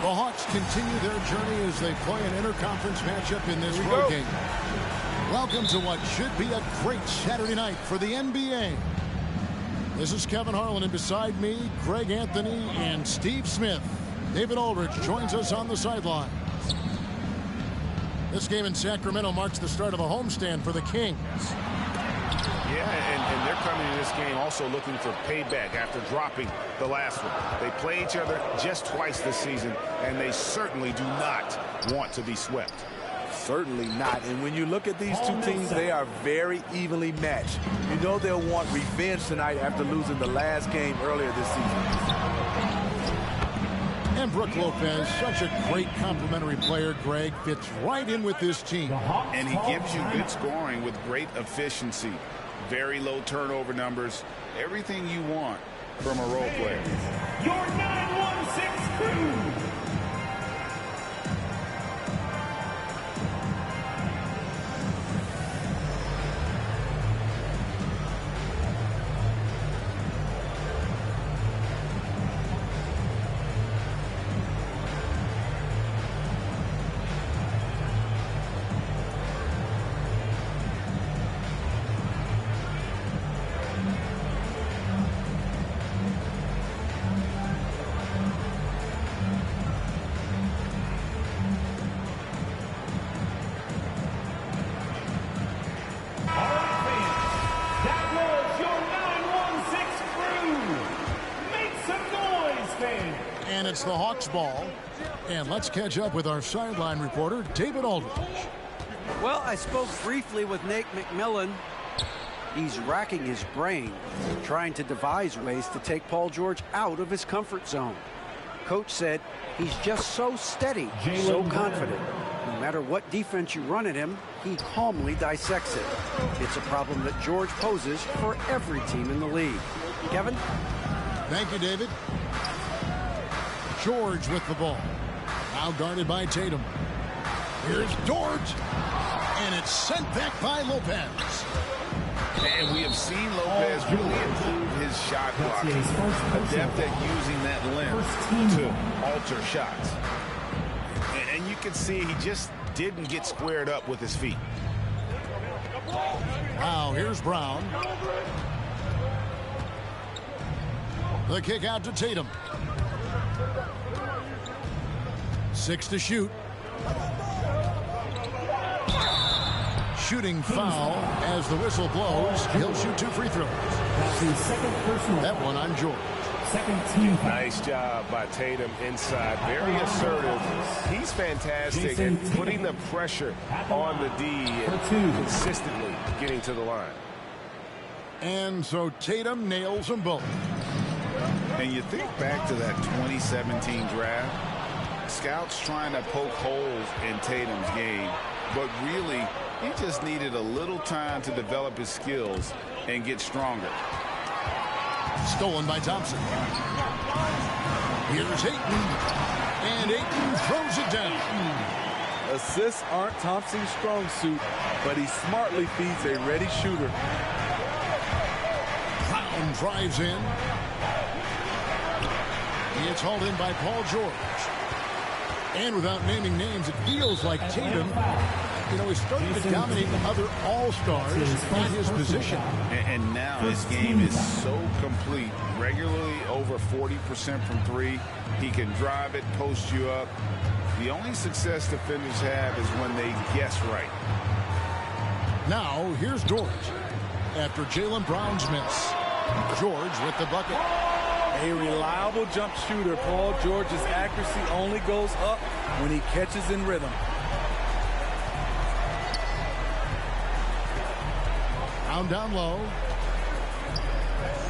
The Hawks continue their journey as they play an interconference matchup in this road game. Welcome to what should be a great Saturday night for the NBA. This is Kevin Harlan, and beside me, Greg Anthony and Steve Smith. David Aldridge joins us on the sidelines. This game in Sacramento marks the start of a homestand for the Kings. Yeah, and they're coming to this game also looking for payback after dropping the last one. They play each other just twice this season, and they certainly do not want to be swept. Certainly not. And when you look at these two teams, they are very evenly matched. You know they'll want revenge tonight after losing the last game earlier this season. And Brook Lopez, such a great complimentary player, Greg, fits right in with this team. And he gives you good scoring with great efficiency. Very low turnover numbers. Everything you want from a role player. Your 916 crew. And it's the Hawks ball. And let's catch up with our sideline reporter, David Aldridge. Well, I spoke briefly with Nate McMillan. He's racking his brain, trying to devise ways to take Paul George out of his comfort zone. Coach said he's just so steady, so confident. No matter what defense you run at him, he calmly dissects it. It's a problem that George poses for every team in the league. Kevin? Thank you, David. George with the ball. Now guarded by Tatum. Here's George. And it's sent back by Lopez. And we have seen Lopez really improve his shot blocking. Adept at using that length to alter shots. And you can see he just didn't get squared up with his feet. Wow, here's Brown. The kick out to Tatum. 6 to shoot. Shooting foul as the whistle blows. He'll shoot 2 free throws. That's his second personal. That one on George. Second team. Nice job by Tatum inside. Very assertive. He's fantastic at putting the pressure on the D and consistently getting to the line. And so Tatum nails them both. And you think back to that 2017 draft, scouts trying to poke holes in Tatum's game, but really he just needed a little time to develop his skills and get stronger. Stolen by Thompson. Here's Ayton. And Ayton throws it down. Assists aren't Thompson's strong suit, but he smartly feeds a ready shooter. Brown drives in. It's hauled in by Paul George. And without naming names, it feels like Tatum, he's starting to dominate other all-stars at his position. And now his game is so complete. Regularly over 40% from 3. He can drive it, post you up. The only success defenders have is when they guess right. Now, here's George. After Jaylen Brown's miss. George with the bucket. A reliable jump shooter. Paul George's accuracy only goes up when he catches in rhythm. Down low.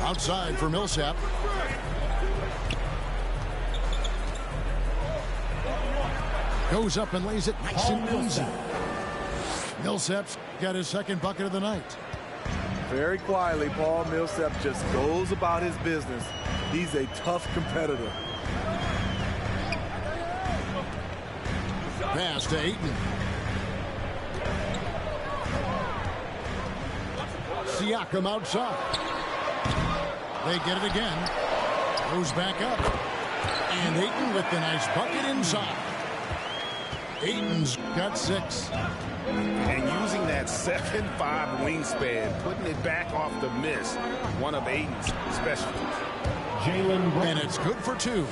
Outside for Millsap. Goes up and lays it nice and easy. Millsap's got his second bucket of the night. Very quietly, Paul Millsap just goes about his business. He's a tough competitor. Pass to Ayton. Siakam outside. They get it again. Goes back up. And Ayton with the nice bucket inside. Ayton's got 6. And using that 7'5" wingspan, putting it back off the miss, one of Ayton's specialties. Jaylen Brown. And it's good for 2.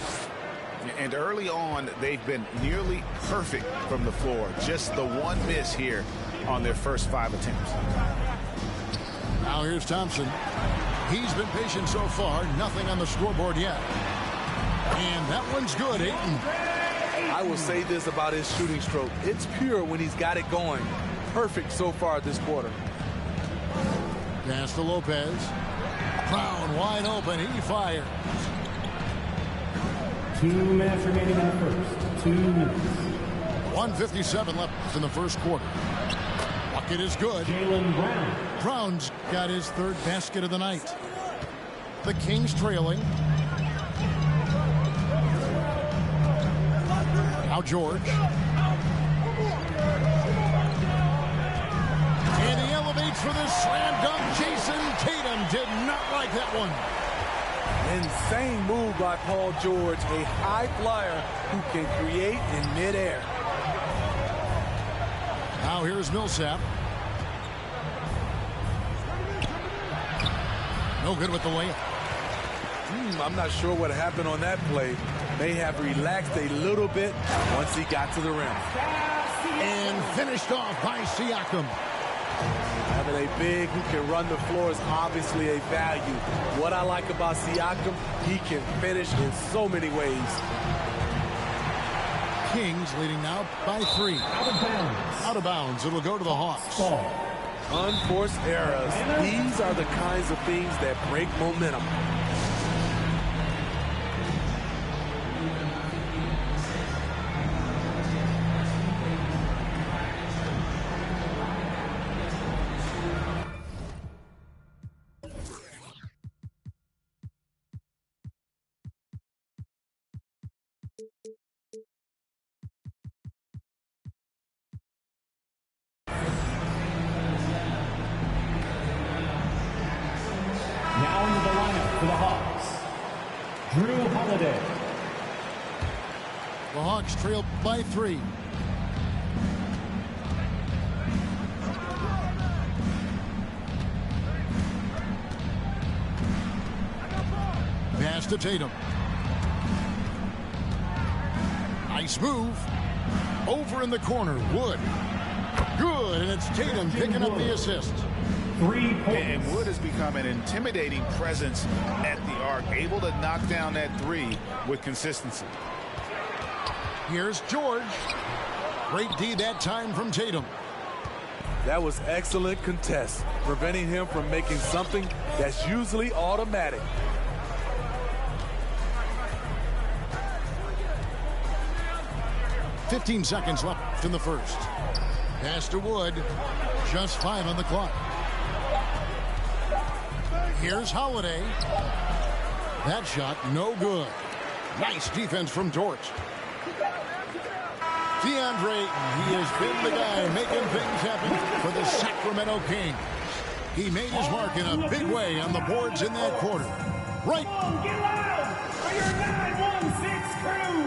And early on, they've been nearly perfect from the floor. Just the one miss here on their first 5 attempts. Now here's Thompson. He's been patient so far. Nothing on the scoreboard yet. And that one's good, Ayton. I will say this about his shooting stroke. It's pure when he's got it going. Perfect so far this quarter. Pass to Lopez. Brown wide open. He fires. 2 minutes remaining in the first. 2 minutes. 1:57 left in the first quarter. Bucket is good. Jaylen Brown. Brown's got his 3rd basket of the night. The Kings trailing. Now George. And he elevates for the slam dunk. Jason Tatum did not like that one. Insane move by Paul George, a high flyer who can create in midair. Now here's Millsap. No good with the layup. I'm not sure what happened on that play. May have relaxed a little bit once he got to the rim. And finished off by Siakam. Having a big who can run the floor is obviously a value. What I like about Siakam, he can finish in so many ways. Kings leading now by 3. Out of bounds. Out of bounds. It'll go to the Hawks. Ball. Unforced errors. These are the kinds of things that break momentum. Now into the lineup for the Hawks. Drew Holiday. The Hawks trail by 3. Pass to Tatum. Nice move. Over in the corner. Wood. Good, and it's Tatum picking up the assist. 3 points. And Wood has become an intimidating presence at the arc, able to knock down that 3 with consistency. Here's George. Great D that time from Tatum. That was excellent contest, preventing him from making something that's usually automatic. .15 seconds left in the first. Pass to Wood. Just 5 on the clock. Here's Holiday. That shot no good. Nice defense from Dort. DeAndre Ayton, he has been the guy making things happen for the Sacramento Kings. He made his mark in a big way on the boards in that quarter. Right. Get loud for your 916 crew.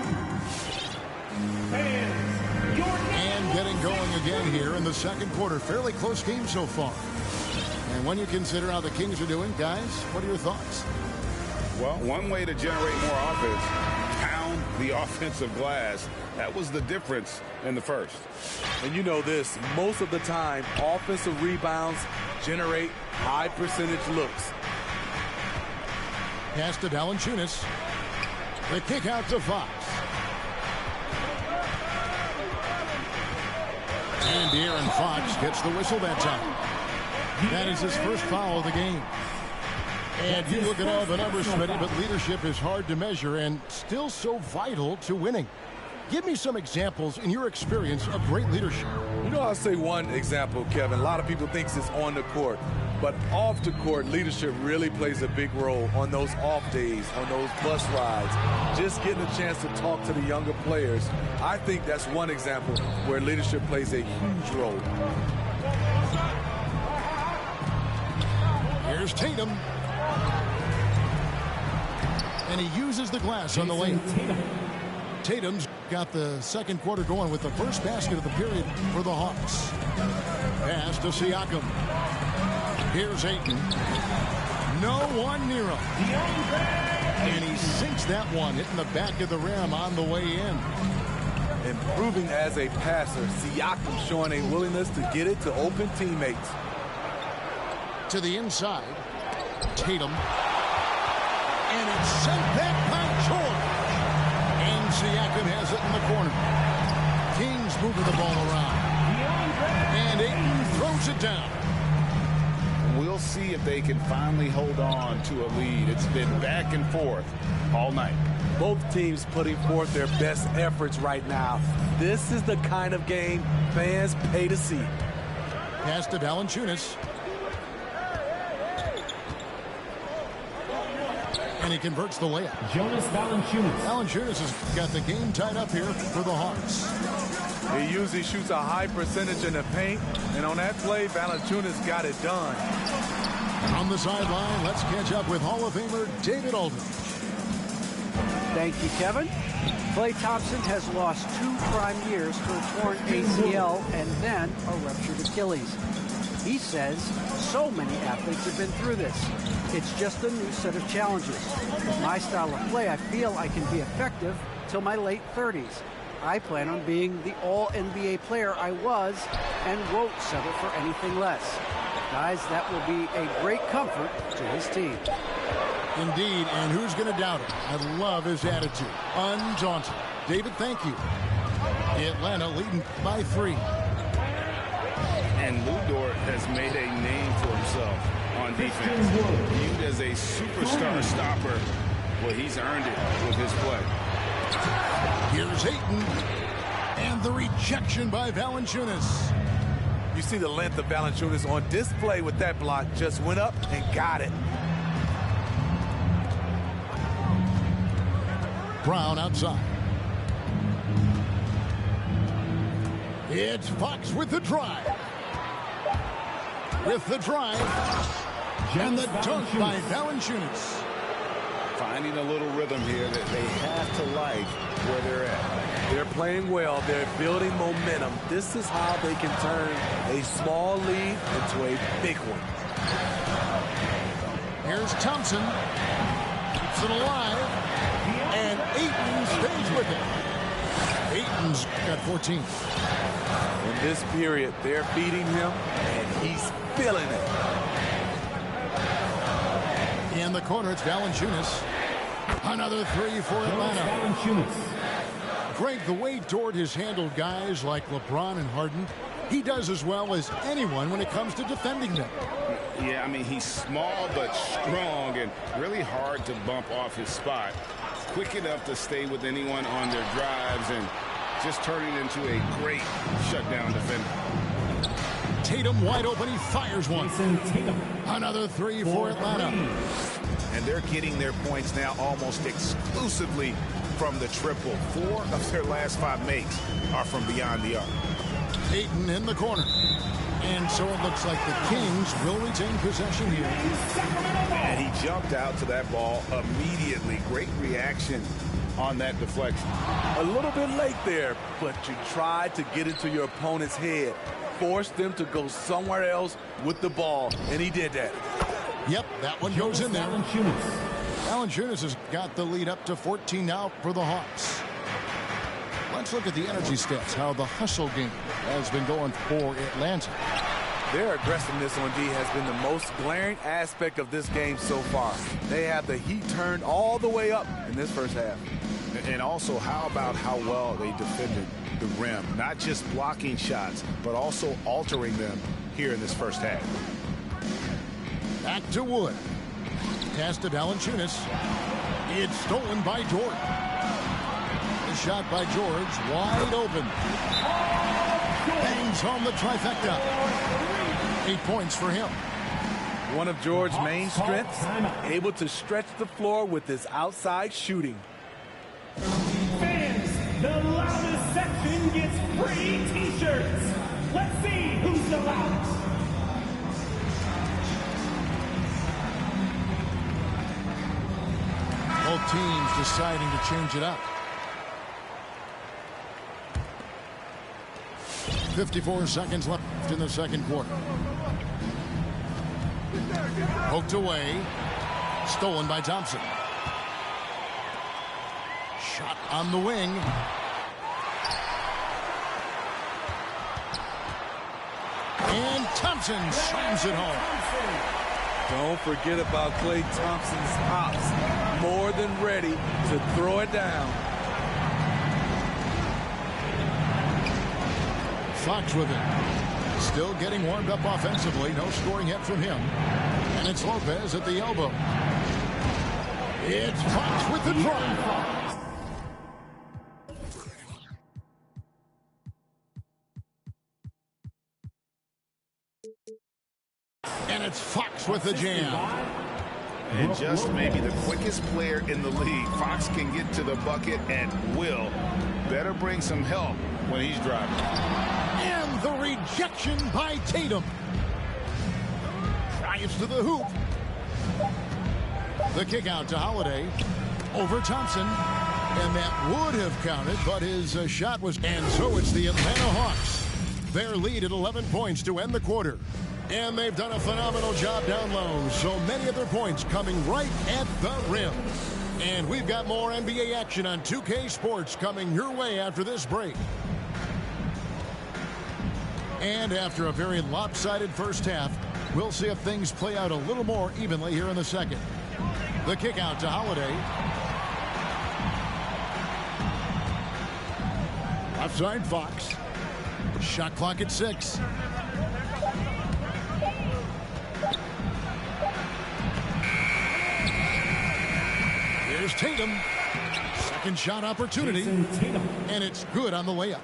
Fans, your And getting going again here in the second quarter. Fairly close game so far. And when you consider how the Kings are doing, guys, what are your thoughts? Well, one way to generate more offense, pound the offensive glass. That was the difference in the first. And you know this, most of the time, offensive rebounds generate high percentage looks. Pass to Valanciunas. The kick out to Fox. And De'Aaron Fox gets the whistle that time. That is his first foul of the game. And you look at all the numbers, Smitty, but leadership is hard to measure and still so vital to winning. Give me some examples in your experience of great leadership. You know, I'll say one example, Kevin. A lot of people think it's on the court. But off the court, leadership really plays a big role on those off days, on those bus rides. Just getting a chance to talk to the younger players. I think that's one example where leadership plays a huge role. Here's Tatum. And he uses the glass on the lane. Tatum's got the second quarter going with the first basket of the period for the Hawks. Pass to Siakam. Here's Ayton. No one near him. And he sinks that one, hitting the back of the rim on the way in. Improving as a passer, Siakam showing a willingness to get it to open teammates. To the inside, Tatum. And it's sent back by George. And Siakam has it in the corner. Kings moving the ball around. And Ayton throws it down. We'll see if they can finally hold on to a lead. It's been back and forth all night. Both teams putting forth their best efforts right now. This is the kind of game fans pay to see. Pass to Valanciunas. And he converts the layup. Jonas Valanciunas. Valanciunas has got the game tied up here for the Hawks. He usually shoots a high percentage in the paint, and on that play, Valanciunas got it done. On the sideline, let's catch up with Hall of Famer David Aldridge. Thank you, Kevin. Klay Thompson has lost 2 prime years to a torn ACL and then a ruptured Achilles. He says so many athletes have been through this. It's just a new set of challenges. With my style of play, I feel I can be effective till my late 30s. I plan on being the all-NBA player I was and won't settle for anything less. Guys, that will be a great comfort to his team. Indeed, and who's going to doubt it? I love his attitude. Undaunted. David, thank you. Atlanta leading by 3. And Lu Dort has made a name for himself on defense. Viewed as a superstar stopper. Well, he's earned it with his play. Here's Ayton. And the rejection by Valanciunas. You see the length of Valanciunas on display with that block. Just went up and got it. Brown outside. It's Fox with the drive. With the drive. And the dunk by Valanciunas. Finding a little rhythm here that they have to like where they're at. They're playing well. They're building momentum. This is how they can turn a small lead into a big one. Here's Thompson. Keeps it alive. And Ayton stays with it. Ayton's got 14. In this period, they're beating him, and he's feeling it. In the corner, it's Valanciunas. Another 3 for Atlanta. Greg, the way Dort has handled guys like LeBron and Harden, he does as well as anyone when it comes to defending them. Yeah, I mean, he's small but strong and really hard to bump off his spot. Quick enough to stay with anyone on their drives and just turning into a great shutdown defender. Tatum wide open. He fires one. Another 3 for Atlanta. And they're getting their points now almost exclusively from the triple. 4 of their last 5 makes are from beyond the arc. Ayton in the corner. And so it looks like the Kings will retain possession here. And he jumped out to that ball immediately. Great reaction on that deflection. A little bit late there, but you tried to get into your opponent's head. Force them to go somewhere else with the ball, and he did that. Yep, that one goes in there. Valanciunas has got the lead up to 14 now for the Hawks. Let's look at the energy stats, how the hustle game has been going for Atlanta. Their aggressiveness on D has been the most glaring aspect of this game so far. They have the heat turned all the way up in this first half. And also, how about how well they defended the rim? Not just blocking shots, but also altering them here in this first half. Back to Wood. Pass to Valanciunas. It's stolen by Dort. The shot by George, wide open. Bangs home the trifecta. 8 points for him. One of George's main strengths, able to stretch the floor with his outside shooting. Fans, the loudest section gets free t-shirts. Let's see who's the loudest. Both teams deciding to change it up. 54 seconds left in the second quarter. Poked away. Stolen by Thompson. Shot on the wing. And Thompson slams it home. Don't forget about Klay Thompson's hops. More than ready to throw it down. Fox with it. Still getting warmed up offensively. No scoring yet from him. And it's Lopez at the elbow. It's Fox with the drive. And it's Fox with the jam. And just maybe the quickest player in the league. Fox can get to the bucket at will. Better bring some help when he's driving. And the rejection by Tatum. Drives to the hoop. The kick out to Holiday. Over Thompson. And that would have counted, but his shot was... And so it's the Atlanta Hawks. Their lead at 11 points to end the quarter. And they've done a phenomenal job down low. So many of their points coming right at the rim. And we've got more NBA action on 2K Sports coming your way after this break. And after a very lopsided first half, we'll see if things play out a little more evenly here in the second. The kick out to Holiday. Left side Fox. Shot clock at 6. Here's Tatum. Second shot opportunity. And it's good on the layup.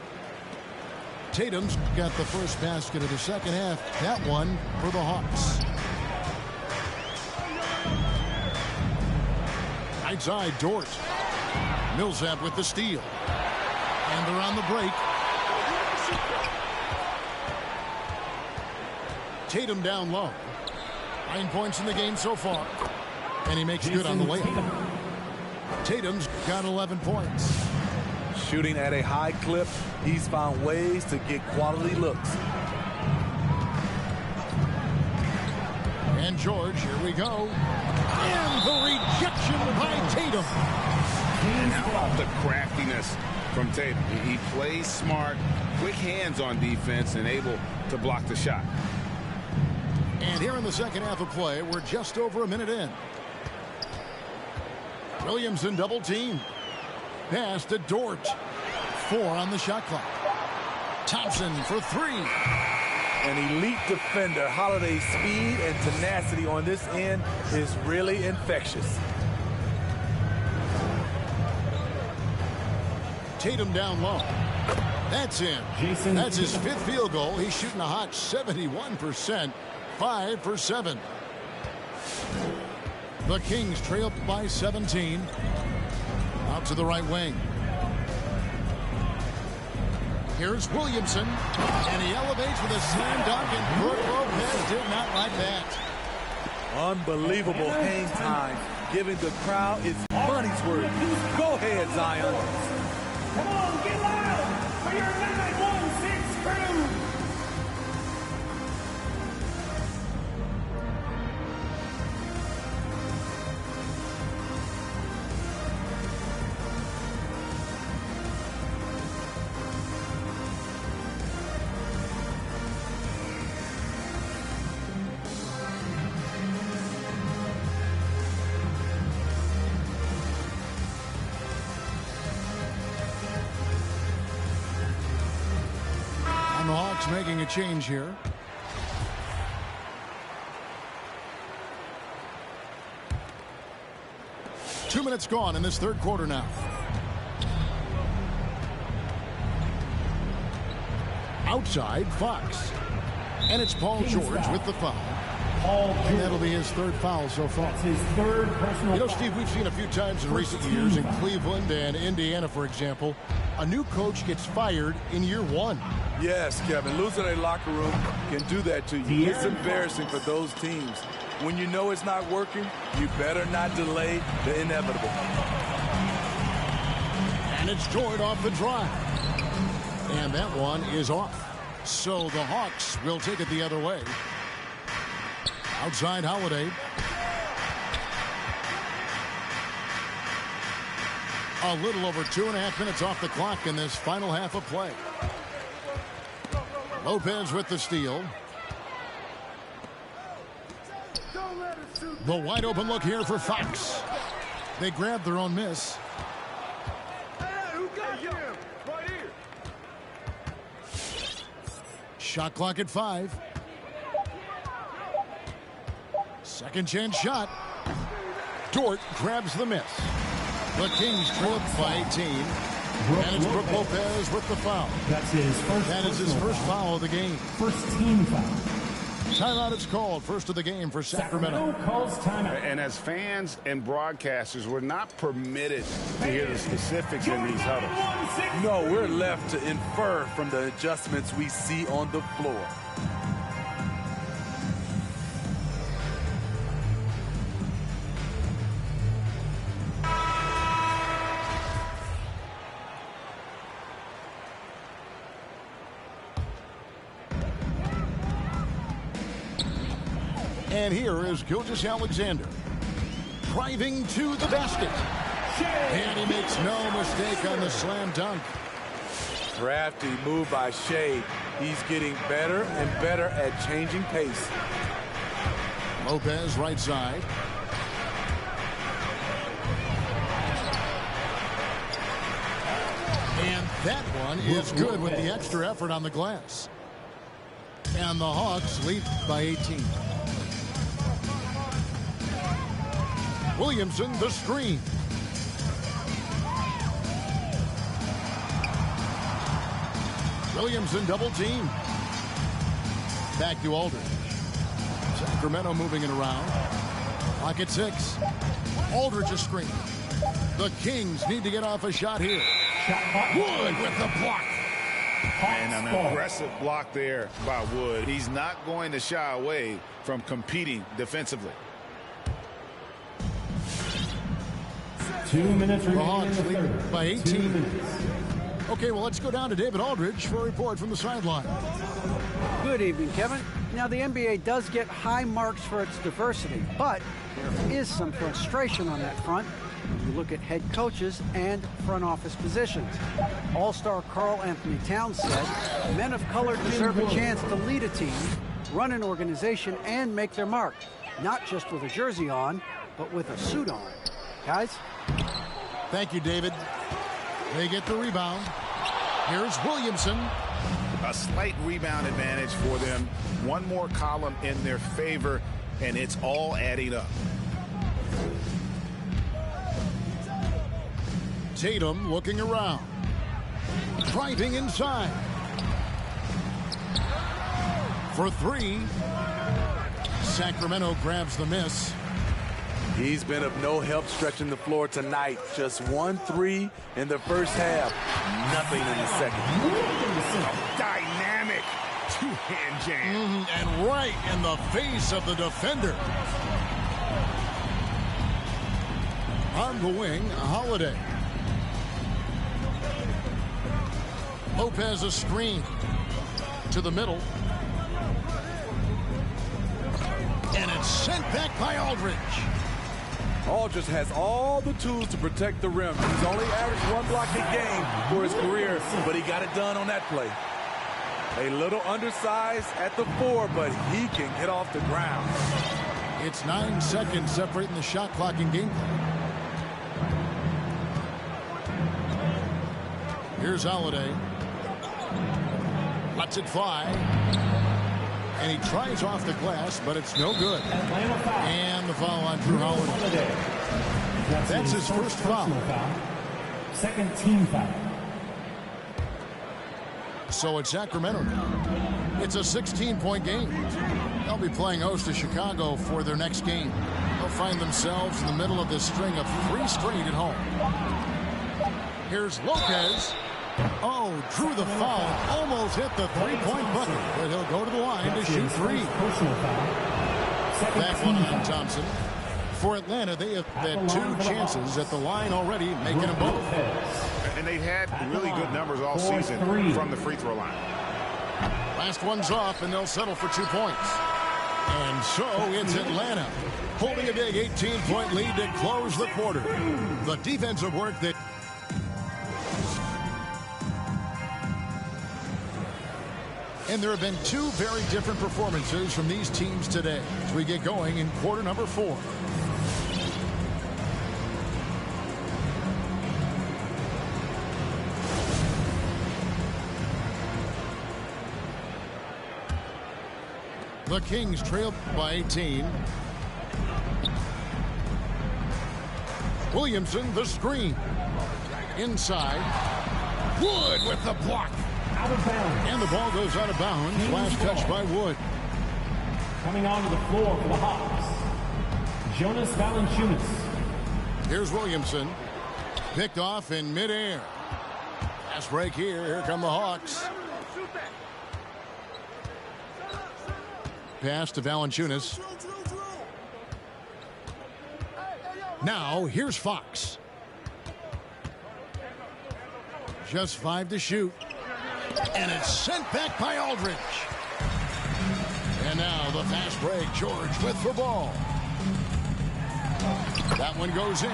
Tatum's got the first basket of the second half. That one for the Hawks. Right side, Dort. Millsap with the steal. And they're on the break. Tatum down low. 9 points in the game so far. And he makes good on the layup. Tatum's got 11 points. Shooting at a high clip, he's found ways to get quality looks. And George, here we go. And the rejection by Tatum. And how about the craftiness from Tatum? He plays smart, quick hands on defense, and able to block the shot. And here in the second half of play, we're just over a minute in. Williamson double team. Pass to Dort. 4 on the shot clock. Thompson for 3. An elite defender. Holiday's speed and tenacity on this end is really infectious. Tatum down low. That's in. That's his 5th field goal. He's shooting a hot 71%. 5 for 7. The Kings trail by 17. Out to the right wing. Here's Williamson. And he elevates with a slam dunk, and Brook Lopez did not like that. Unbelievable hang time, giving the crowd its money's worth. Go ahead, Zion. Come on, get loud for your 916 crew. Making a change here. Two minutes gone in this third quarter now. Outside, Fox. And it's Paul George with the foul. And that'll be his 3rd foul so far. That's his 3rd personal. You know, Steve, we've seen a few times in recent years in Cleveland and Indiana, for example, a new coach gets fired in year 1. Yes, Kevin, losing a locker room can do that to you. It's embarrassing for those teams. When you know it's not working, you better not delay the inevitable. And it's Dort off the drive. And that one is off. So the Hawks will take it the other way. Outside Holiday. A little over 2.5 minutes off the clock in this final half of play. Lopez with the steal. The wide open look here for Fox. They grabbed their own miss. Shot clock at 5. Second chance shot. Dort grabs the miss. The Kings trail by 18. And it's Brook Lopez with the foul. That's his first. That is his first foul of the game. First team foul. Timeout is called. First of the game for Sacramento. Calls timeout. And as fans and broadcasters, we're not permitted to hear the specifics in these huddles. No, we're left to infer from the adjustments we see on the floor. And here is Gilgeous-Alexander driving to the basket. And he makes no mistake on the slam dunk. Crafty move by Shea. He's getting better and better at changing pace. Lopez right side. And that one is good with the extra effort on the glass. And the Hawks lead by 18. Williamson, the screen. Williamson double team. Back to Aldridge. Sacramento moving it around. Pocket 6. Aldridge a screen. The Kings need to get off a shot here. Wood with the block. And an aggressive block there by Wood. He's not going to shy away from competing defensively. 2 minutes The remaining Hawks in the lead third. by 2 18. minutes. Okay, well, let's go down to David Aldridge for a report from the sideline. Good evening, Kevin. Now, the NBA does get high marks for its diversity, but there is some frustration on that front when you look at head coaches and front office positions. All-star Karl Anthony Towns said, men of color deserve a chance to lead a team, run an organization, and make their mark, not just with a jersey on, but with a suit on. Guys? Thank you, David. They get the rebound. Here's Williamson. A slight rebound advantage for them. One more column in their favor, and it's all adding up. Tatum looking around. Driving inside. For 3. Sacramento grabs the miss. He's been of no help stretching the floor tonight. Just 1 3 in the first half. Nothing in the second. Dynamic two-hand jam. And right in the face of the defender. On the wing, Holiday. Lopez a screen to the middle. And it's sent back by Aldridge. Aldridge has all the tools to protect the rim. He's only averaged 1 block a game for his career, but he got it done on that play. A little undersized at the 4, but he can get off the ground. It's 9 seconds separating the shot clock and game clock. Here's Holiday. Lets it fly. And he tries off the glass, but it's no good. And the foul on Drew Holiday. That's his first foul. Second team foul. So it's Sacramento now. It's a 16-point game. They'll be playing host to Chicago for their next game. They'll find themselves in the middle of this string of 3 straight at home. Here's Lopez. Oh, drew the foul. Almost hit the 3-point bucket. But he'll go to the line to shoot 3. Personal foul. That one on Thompson. For Atlanta, they have had 2 chances at the line already, making them both. And they've had really good numbers all season from the free throw line. Last one's off, and they'll settle for 2 points. And so it's Atlanta holding a big 18-point lead to close the quarter. The defensive work that... And there have been 2 very different performances from these teams today as we get going in quarter number 4. The Kings trail by 18. Williamson, the screen. Inside. Wood with the block. Out of bounds. And the ball goes out of bounds. Last touch by Wood. Coming onto the floor for the Hawks, Jonas Valanciunas. Here's Williamson. Picked off in midair. Fast break here. Here come the Hawks. Pass to Valanciunas. Now, here's Fox. Just 5 to shoot. And it's sent back by Aldridge. And now the fast break. George with the ball. That one goes in.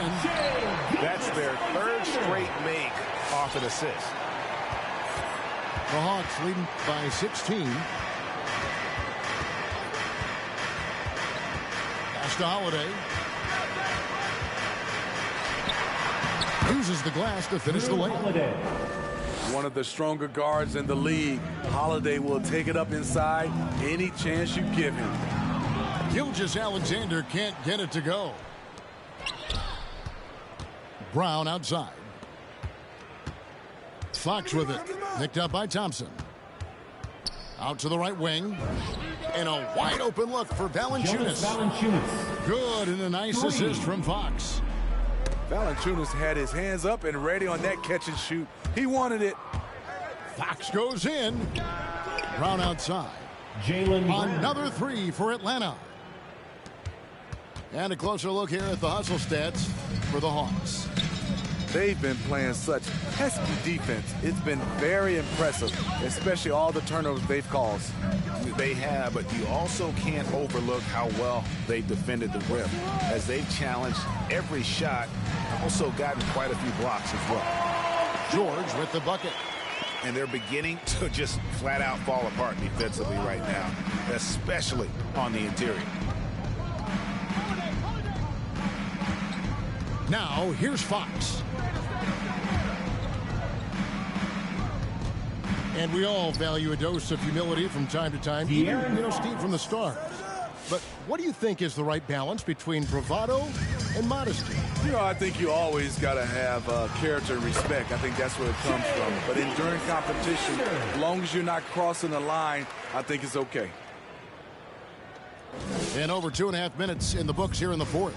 That's their 3rd straight make off an assist. The Hawks leading by 16. Pass to Holiday. Uses the glass to finish the lane. One of the stronger guards in the league. Holiday will take it up inside any chance you give him. Gilgeous-Alexander can't get it to go. Brown outside. Fox with it. Picked up by Thompson. Out to the right wing. And a wide open look for Valanciunas. Good, and a nice assist from Fox. Valanciunas had his hands up and ready on that catch and shoot. He wanted it. Fox goes in. Brown outside. Another 3 for Atlanta. And a closer look here at the hustle stats for the Hawks. They've been playing such pesky defense. It's been very impressive, especially all the turnovers they've caused. They have, but you also can't overlook how well they've defended the rim, as they've challenged every shot, also gotten quite a few blocks as well. George with the bucket. And they're beginning to just flat out fall apart defensively right now, especially on the interior. Now, here's Fox. And we all value a dose of humility from time to time, even, Steve, from the start. But what do you think is the right balance between bravado and modesty? I think you always got to have character and respect. I think that's where it comes from. But during competition, as long as you're not crossing the line, I think it's okay. And over 2.5 minutes in the books here in the 4th.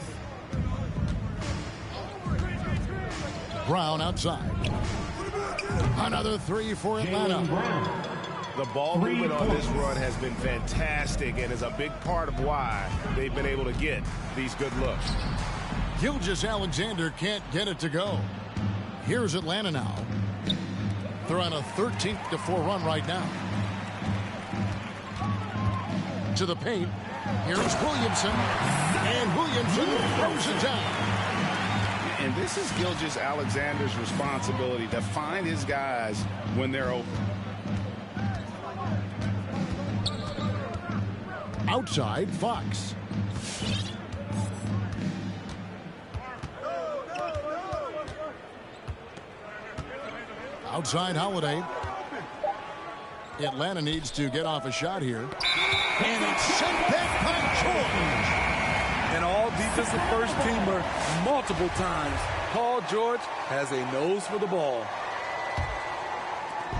Brown outside. Another 3 for Atlanta. The ball movement on this run has been fantastic and is a big part of why they've been able to get these good looks. Gilgeous-Alexander can't get it to go. Here's Atlanta now. They're on a 13-4 run right now. To the paint. Here's Williamson. And Williamson throws it down. And this is Gilgeous-Alexander's responsibility to find his guys when they're open. Outside, Fox. Outside, Holiday. Atlanta needs to get off a shot here. And it's sent back by George. An all-defensive first-teamer multiple times. Paul George has a nose for the ball.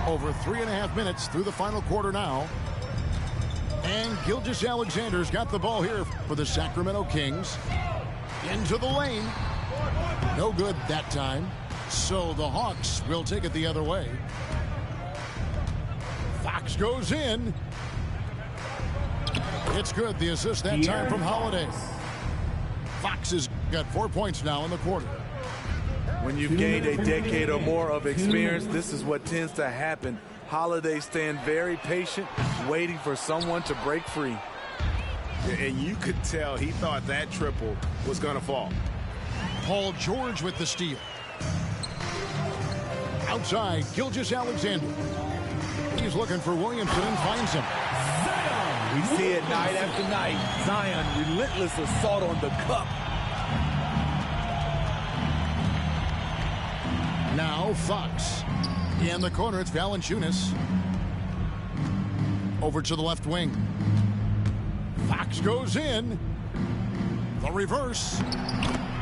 Over 3.5 minutes through the final quarter now. And Gilgeous-Alexander's got the ball here for the Sacramento Kings. Into the lane. No good that time. So the Hawks will take it the other way. Fox goes in. It's good. The assist that time from Holiday. Fox has got 4 points now in the quarter. When you've gained a decade or more of experience, this is what tends to happen. Holiday staying very patient, waiting for someone to break free. And you could tell he thought that triple was going to fall. Paul George with the steal. Outside, Gilgeous-Alexander. He's looking for Williamson and finds him. We see it night after night. Zion, relentless assault on the cup. Now Fox. In the corner, it's Valanciunas. Over to the left wing. Fox goes in. The reverse.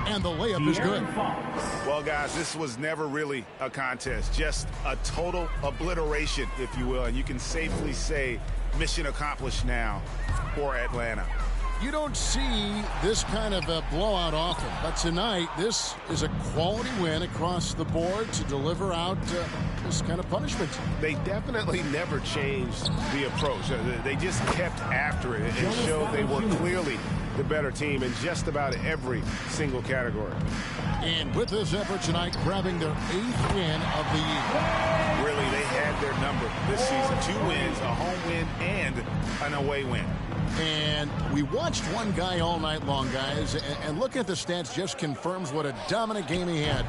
And the layup is good. Well, guys, this was never really a contest. Just a total obliteration, if you will. And you can safely say mission accomplished now for Atlanta. You don't see this kind of a blowout often, but tonight this is a quality win across the board to deliver out this kind of punishment. They definitely never changed the approach. They just kept after it and showed they were clearly the better team in just about every single category. And with this effort tonight, grabbing their 8th win of the year. Really, they had their number this season. 2 wins, a home win, and an away win. And we watched one guy all night long, guys, and looking at the stats just confirms what a dominant game he had.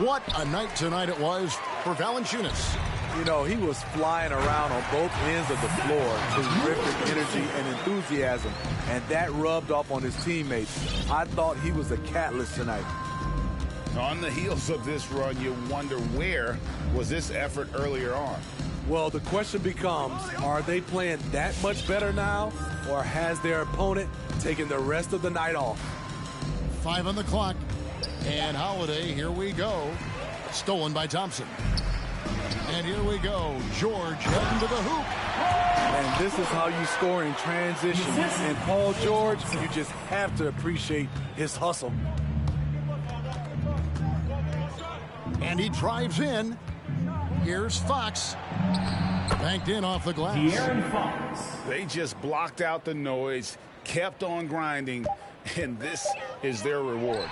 What a night tonight it was for Valanciunas. You know, he was flying around on both ends of the floor. Terrific energy and enthusiasm, and that rubbed off on his teammates. I thought he was a catalyst tonight. On the heels of this run, you wonder where was this effort earlier on? Well, the question becomes, are they playing that much better now, or has their opponent taken the rest of the night off? 5 on the clock. And Holiday, here we go. Stolen by Thompson. And here we go. George heading to the hoop. And this is how you score in transition. And Paul George, you just have to appreciate his hustle. And he drives in. Here's Fox. Banked in off the glass. They just blocked out the noise, kept on grinding, and this is their reward.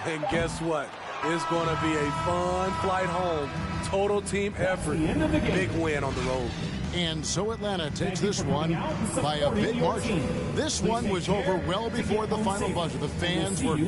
And guess what? It's going to be a fun flight home. Total team effort. Big win on the road. And so Atlanta takes this one by a big margin. This one was over well before the final buzzer. The fans were